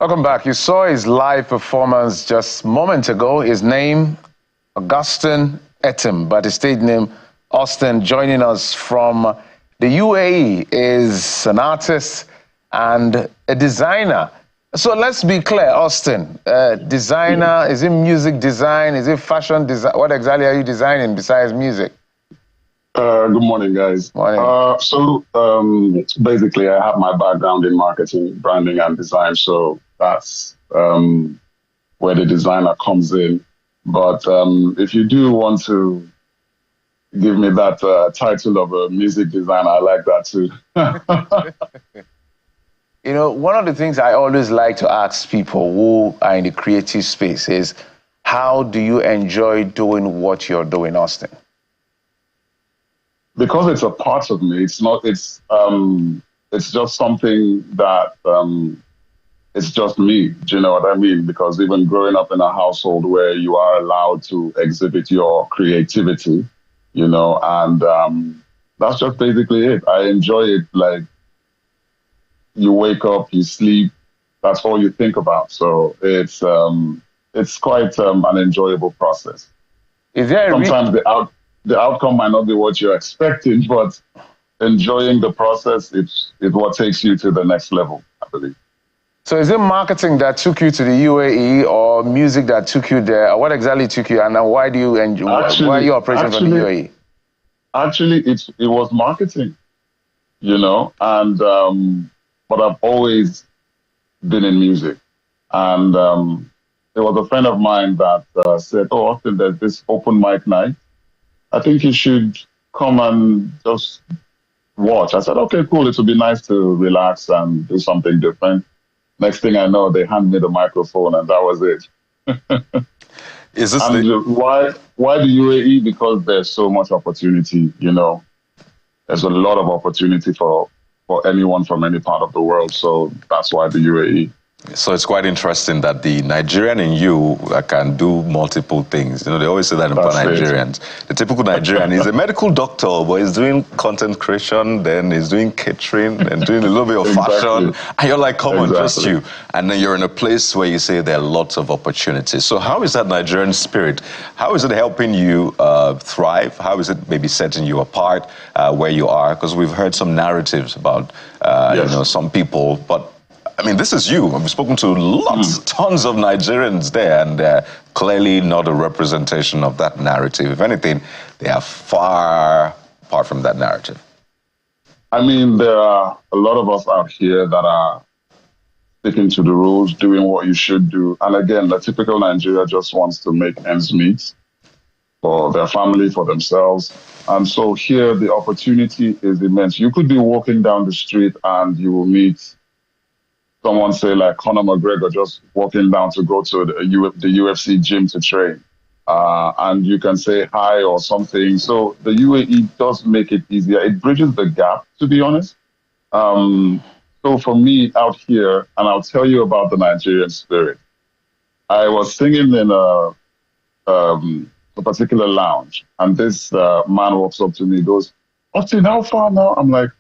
Welcome back. You saw his live performance just moments ago. His name, Awestyne, but his stage name, Awestyne, joining us from the UAE, is an artist and a designer. So let's be clear, Awestyne, designer, is it music design? Is it fashion design? What exactly are you designing besides music? Good morning, guys. Morning. Basically, I have my background in marketing, branding, and design, so that's where the designer comes in. But if you do want to give me that title of a music designer, I like that too. You know, one of the things I always like to ask people who are in the creative space is, how do you enjoy doing what you're doing, Awestyne? Because it's a part of me. It's not. It's just something that it's just me. Do you know what I mean? Because even growing up in a household where you are allowed to exhibit your creativity, you know, and that's just basically it. I enjoy it. Like, you wake up, you sleep, that's all you think about. So it's quite an enjoyable process. Is there sometimes the outcome might not be what you're expecting, but enjoying the process, it's what takes you to the next level, I believe. So is it marketing that took you to the UAE, or music that took you there? Or what exactly took you, and why do you enjoy? Why are you operating from the UAE? Actually, it was marketing, you know, and but I've always been in music, and there was a friend of mine that said, "Oh, Austin, there's this open mic night. I think you should come and just watch." I said, "Okay, cool. It would be nice to relax and do something different." Next thing I know, they hand me the microphone, and that was it. Is this why the UAE? Because there's so much opportunity. You know, there's a lot of opportunity for anyone from any part of the world. So that's why the UAE. So it's quite interesting that the Nigerian in you can do multiple things. You know, they always say that about Nigerians. The typical Nigerian is a medical doctor, but he's doing content creation, then he's doing catering, and doing a little bit of fashion. And you're like, come on, just you. And then you're in a place where you say there are lots of opportunities. So how is that Nigerian spirit? How is it helping you thrive? How is it maybe setting you apart where you are? Because we've heard some narratives about, you know, some people, but I mean, this is you. I've spoken to tons of Nigerians there, and they're clearly not a representation of that narrative. If anything, they are far apart from that narrative. I mean, there are a lot of us out here that are sticking to the rules, doing what you should do. And again, the typical Nigeria just wants to make ends meet for their family, for themselves. And so here, the opportunity is immense. You could be walking down the street and you will meet someone, say, like Conor McGregor, just walking down to go to the UFC gym to train. And you can say hi or something. So the UAE does make it easier. It bridges the gap, to be honest. So for me out here, and I'll tell you about the Nigerian spirit. I was singing in a particular lounge, and this man walks up to me, goes, "Austin, how far now?" I'm like,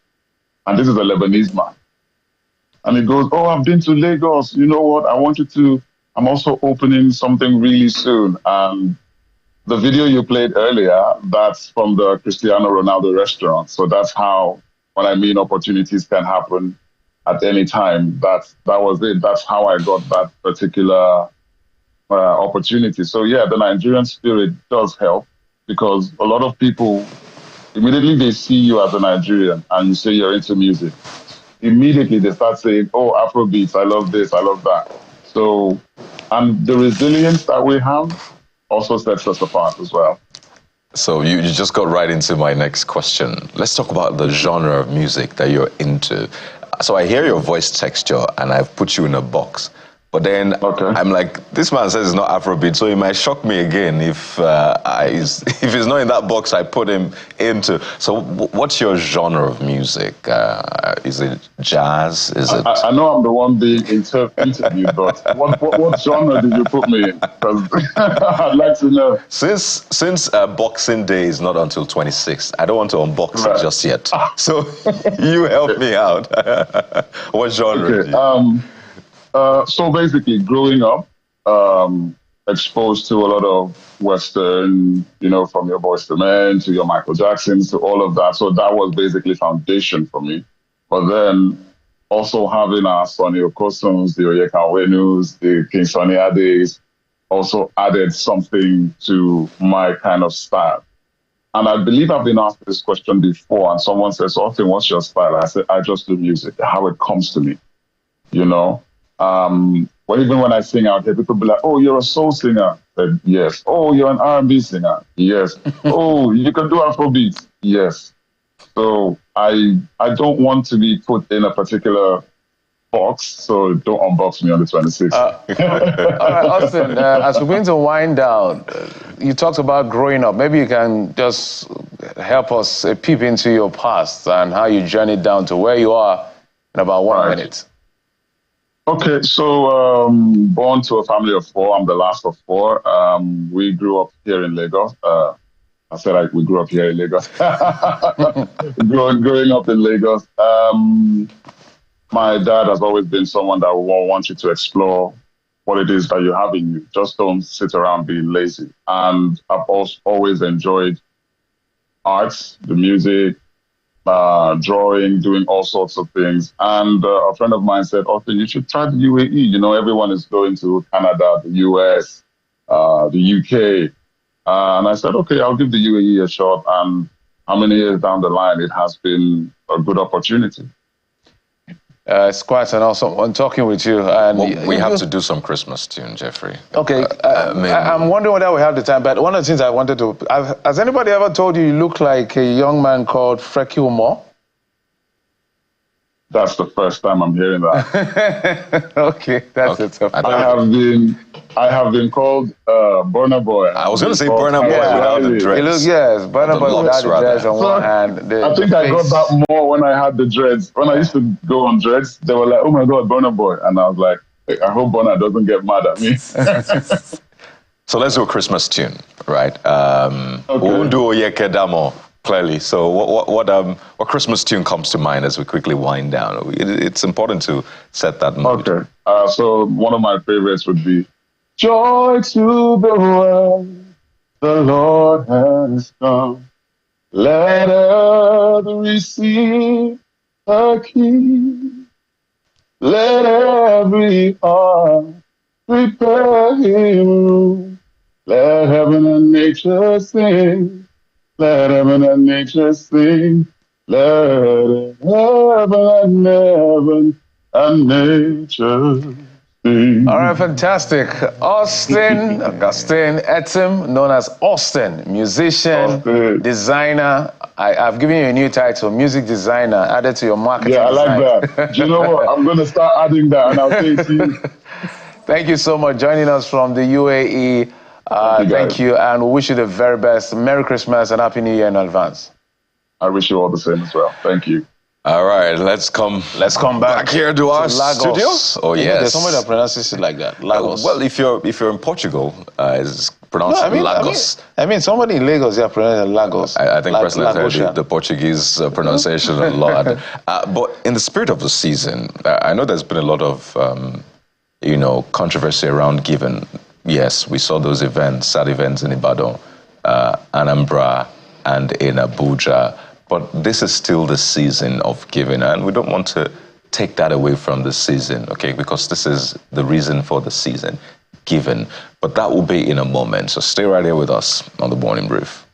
and this is a Lebanese man. And he goes, "Oh, I've been to Lagos. You know what? I'm also opening something really soon." And the video you played earlier, that's from the Cristiano Ronaldo restaurant. So that's how, when I mean opportunities can happen at any time, that was it. That's how I got that particular opportunity. So yeah, the Nigerian spirit does help, because a lot of people, immediately they see you as a Nigerian and you say you're into music, immediately they start saying, "Oh, Afrobeats, I love this, I love that." So, and the resilience that we have also sets us apart as well. So you just got right into my next question. Let's talk about the genre of music that you're into. So I hear your voice texture and I've put you in a box. But then I'm like, this man says it's not Afrobeat, so it might shock me again if he's not in that box I put him into. So what's your genre of music? Is it jazz? Is it? I know I'm the one being interviewed, but what genre did you put me in? Because I'd like to know. Since Boxing Day is not until 26th, I don't want to unbox it just yet. So you help me out. What genre? So basically, growing up, exposed to a lot of Western, from your Boyz II Men to your Michael Jacksons to all of that. So that was basically foundation for me. But then also having our Sonny Okosons, the Oyeka Wenus, the King Sonny Ades, also added something to my kind of style. And I believe I've been asked this question before, and someone says, "Austin, what's your style?" I said, "I just do music, how it comes to me, Well, even when I sing out here, people be like, "Oh, you're a soul singer." I said, "Yes." "Oh, you're an R&B singer." "Yes." "Oh, you can do Afrobeat." "Yes." So I don't want to be put in a particular box, so don't unbox me on the 26th. All right, Awestyne, as we're going to wind down, you talked about growing up. Maybe you can just help us peep into your past and how you journeyed down to where you are in about 1 minute. Okay, so born to a family of 4. I'm the last of 4. We grew up here in Lagos. I said we grew up here in Lagos. Growing up in Lagos. My dad has always been someone that will want you to explore what it is that you have in you. Just don't sit around being lazy. And I've also always enjoyed arts, the music, drawing, doing all sorts of things. And a friend of mine said, "Austin, you should try the UAE. Everyone is going to Canada, the US, the UK. And I said, "Okay, I'll give the UAE a shot." And how many years down the line, it has been a good opportunity. It's quite an awesome one talking with you. And we have to do some Christmas tune, Jeffrey. Okay, I'm wondering whether we have the time, but one of the things I wanted to... Has anybody ever told you look like a young man called Freckle Moore? That's the first time I'm hearing that. Okay, that's it. I have been called Burna Boy. I was going to say Burna Boy without the dreads. Yes, Burna Boy without the dreads on one hand. I think I got that more when I had the dreads. When I used to go on dreads, they were like, "Oh my God, Burna Boy." And I was like, I hope Burna doesn't get mad at me. So let's do a Christmas tune, right? We'll do Oyeka Damo. Clearly. So what Christmas tune comes to mind as we quickly wind down? It's important to set that mood. Okay. So one of my favorites would be "Joy to the world, the Lord has come. Let earth receive the King. Let every heart prepare him room. Let heaven and nature sing. Let heaven and nature sing. Let heaven and nature sing." All right, fantastic. Awestyne Etim, known as Awestyne, musician, designer. I've given you a new title, music designer, added to your marketing. Yeah, I like that. Do you know what? I'm going to start adding that, and I'll say it to you. Thank you so much for joining us from the UAE. Thank you, and we wish you the very best. Merry Christmas and Happy New Year in advance. I wish you all the same as well. Thank you. All right, let's come back here to our studios. Oh yes, there's somebody that pronounces it like that. Lagos. Well, if you're in Portugal, it's pronounced Lagos. I mean, somebody in Lagos, yeah, pronounced Lagos. I think personally I've heard the Portuguese pronunciation a lot. But in the spirit of the season, I know there's been a lot of controversy around giving. Yes, we saw those events, sad events in Ibadan, Anambra, and in Abuja. But this is still the season of giving, and we don't want to take that away from the season, okay? Because this is the reason for the season, giving. But that will be in a moment. So stay right here with us on The Morning Brief.